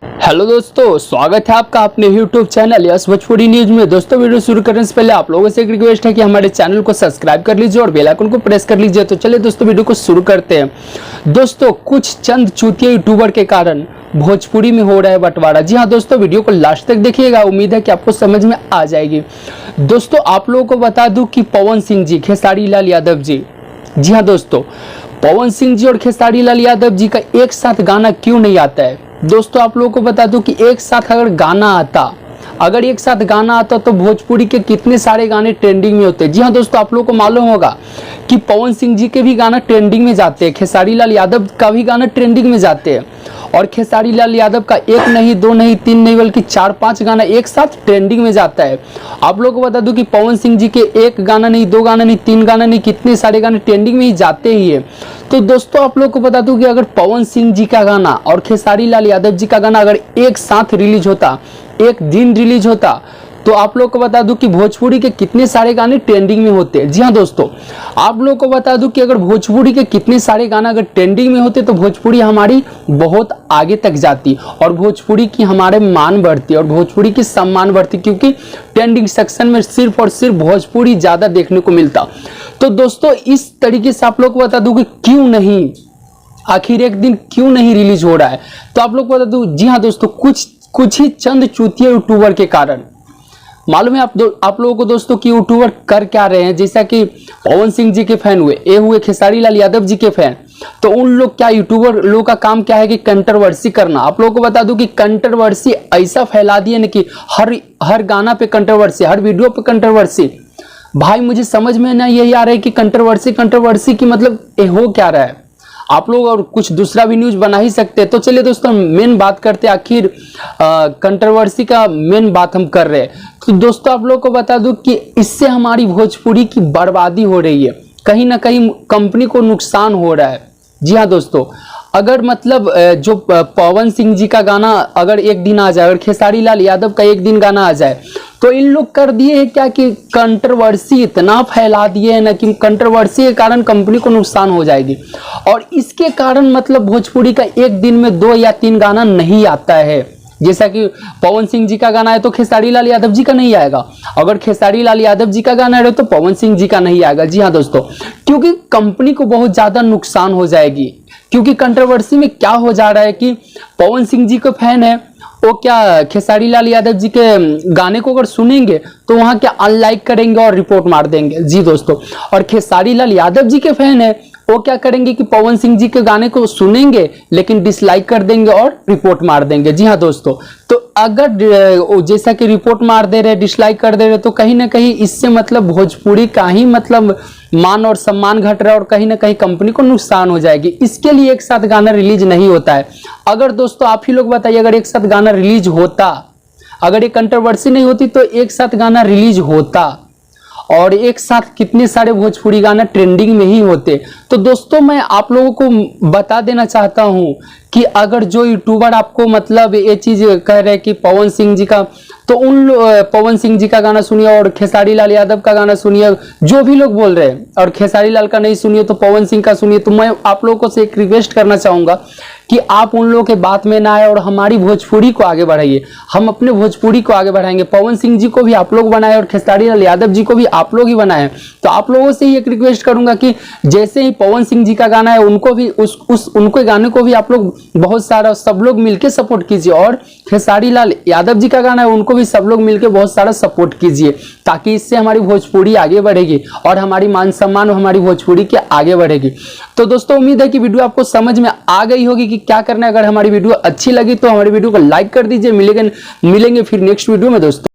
Hello दोस्तों, स्वागत है आपका अपने YouTube channel yes Bhojpuri news में। दोस्तों, वीडियो शुरू करने से पहले आप लोगों से एक रिक्वेस्ट है कि हमारे चैनल को सब्सक्राइब कर लीजिए और बेल आइकन को प्रेस कर लीजिए। तो चलिए दोस्तों, वीडियो को शुरू करते हैं। दोस्तों, कुछ चंद चूतिया यूट्यूबर के कारण भोजपुरी में हो रहा है बंटवारा। जी हाँ दोस्तों, वीडियो को लास्ट तक देखिएगा, उम्मीद है कि आपको समझ में आ जाएगी। दोस्तों, आप लोगों को बता दूं कि पवन सिंह जी, खेसारी लाल यादव जी, जी हाँ दोस्तों, पवन सिंह जी और खेसारी लाल यादव जी का एक साथ गाना क्यों नहीं आता है। दोस्तों, आप लोगों को बता दूं कि एक साथ अगर एक साथ गाना आता तो भोजपुरी के कितने सारे गाने ट्रेंडिंग में होते। जी हाँ दोस्तों, आप लोगों को मालूम होगा कि पवन सिंह जी के भी गाना ट्रेंडिंग में जाते हैं, खेसारी लाल यादव का भी गाना ट्रेंडिंग में जाते हैं, और खेसारी लाल यादव का एक नहीं, दो नहीं, तीन नहीं, बल्कि 4-5 गाना एक साथ ट्रेंडिंग में जाता है। आप लोगों को बता दूं कि पवन सिंह जी के एक गाना नहीं, दो गाना नहीं, तीन गाना नहीं, कितने सारे गाने ट्रेंडिंग में ही जाते ही है। तो दोस्तों, आप लोगों को बता दूं कि अगर पवन सिंह जी का गाना और खेसारी लाल यादव जी का गाना अगर एक साथ रिलीज होता, एक दिन रिलीज होता, तो आप लोगों को बता दूं कि भोजपुरी के कितने सारे गाने ट्रेंडिंग में होते। जी हाँ दोस्तों, आप लोगों को बता दूं कि अगर भोजपुरी के कितने सारे गाना अगर ट्रेंडिंग में होते तो भोजपुरी हमारी बहुत आगे तक जाती और भोजपुरी की हमारे मान बढ़ती और भोजपुरी की सम्मान बढ़ती, क्योंकि ट्रेंडिंग सेक्शन में सिर्फ और सिर्फ भोजपुरी ज्यादा देखने को मिलता। तो दोस्तों, इस तरीके से आप लोग को बता दूं कि क्यों नहीं, आखिर एक दिन क्यों नहीं रिलीज हो रहा है। तो आप लोग को बता दूं, जी हाँ दोस्तों, कुछ ही चंद चूतिया यूट्यूबर के कारण। मालूम है आप लोगों को दोस्तों कि यूट्यूबर कर क्या रहे हैं। जैसा कि पवन सिंह जी के फैन हुए, ये हुए खेसारी लाल यादव जी के फैन, तो उन लोग क्या, यूट्यूबर लोगों का काम क्या है कि कंट्रोवर्सी करना। आप लोगों को बता दूं कि कंट्रोवर्सी ऐसा फैला दिए ना कि हर गाना पे कंट्रोवर्सी, हर वीडियो पे कंट्रोवर्सी। भाई, मुझे समझ में ना यही आ रहा है कि कंट्रोवर्सी की मतलब ये हो क्या रहा है। आप लोग और कुछ दूसरा भी न्यूज बना ही सकते हैं। तो चलिए दोस्तों, मेन बात करते हैं, आखिर कंट्रोवर्सी का मेन बात हम कर रहे हैं। तो दोस्तों, आप लोग को बता दूं कि इससे हमारी भोजपुरी की बर्बादी हो रही है, कहीं ना कहीं कंपनी को नुकसान हो रहा है। जी हाँ दोस्तों, अगर मतलब जो पवन सिंह जी का गाना अगर एक दिन आ जाए और खेसारी लाल यादव का एक दिन गाना आ जाए, तो इन लोग कर दिए है क्या कि कंट्रोवर्सी इतना फैला दिए है ना कि कंट्रोवर्सी के कारण कंपनी को नुकसान हो जाएगी, और इसके कारण मतलब भोजपुरी का एक दिन में 2 या 3 गाना नहीं आता है। जैसा कि पवन सिंह जी का गाना है तो खेसारी लाल यादव जी का नहीं आएगा, अगर खेसारी लाल यादव जी का गाना है तो पवन सिंह जी का नहीं आएगा। जी हाँ दोस्तों, क्योंकि कंपनी को बहुत ज्यादा नुकसान हो जाएगी। क्योंकि कंट्रोवर्सी में क्या हो जा रहा है कि पवन सिंह जी को फैन है, वो क्या खेसारी लाल यादव जी के गाने को अगर सुनेंगे तो वहां क्या अनलाइक करेंगे और रिपोर्ट मार देंगे। जी दोस्तों, और खेसारी लाल यादव जी के फैन है, वो क्या करेंगे कि पवन सिंह जी के गाने को सुनेंगे लेकिन डिसलाइक कर देंगे और रिपोर्ट मार देंगे। जी हाँ दोस्तों, तो अगर जैसा कि रिपोर्ट मार दे रहे, डिसलाइक कर दे रहे, तो कहीं ना कहीं इससे मतलब भोजपुरी का ही मतलब मान और सम्मान घट रहा है और कहीं ना कहीं कंपनी को नुकसान हो जाएगी। इसके लिए एक साथ गाना रिलीज नहीं होता है। अगर दोस्तों आप ही लोग बताइए, अगर एक साथ गाना रिलीज होता, अगर ये कंट्रोवर्सी नहीं होती तो एक साथ गाना रिलीज होता और एक साथ कितने सारे भोजपुरी गाना ट्रेंडिंग में ही होते। तो दोस्तों, मैं आप लोगों को बता देना चाहता हूं कि अगर जो यूट्यूबर आपको मतलब ये चीज कह रहे हैं कि पवन सिंह जी का, तो पवन सिंह जी का गाना सुनिए और खेसारी लाल यादव का गाना सुनिए, जो भी लोग बोल रहे हैं, और खेसारी लाल का नहीं सुनिए तो पवन सिंह का सुनिए। तो मैं आप लोगों को से एक रिक्वेस्ट करना चाहूंगा कि आप उन लोगों के बात में ना आए और हमारी भोजपुरी को आगे बढ़ाइए। हम अपने भोजपुरी को आगे बढ़ाएंगे। पवन सिंह जी को भी आप लोग बनाए और खेसारी लाल यादव जी को भी आप लोग ही बनाए। तो आप लोगों से ही एक रिक्वेस्ट करूंगा कि जैसे ही पवन सिंह जी का गाना है, उनको भी उनके गाने को भी आप लोग बहुत सारा सब लोग मिलकर सपोर्ट कीजिए, और खेसारी लाल यादव जी का गाना है उनको भी सब लोग मिलकर बहुत सारा सपोर्ट कीजिए, ताकि इससे हमारी भोजपुरी आगे बढ़ेगी और हमारी मान सम्मान हमारी भोजपुरी के आगे बढ़ेगी। तो दोस्तों, उम्मीद है कि वीडियो आपको समझ में आ गई होगी कि क्या करना है। अगर हमारी वीडियो अच्छी लगी तो हमारी वीडियो को लाइक कर दीजिए। मिलेंगे फिर नेक्स्ट वीडियो में दोस्तों।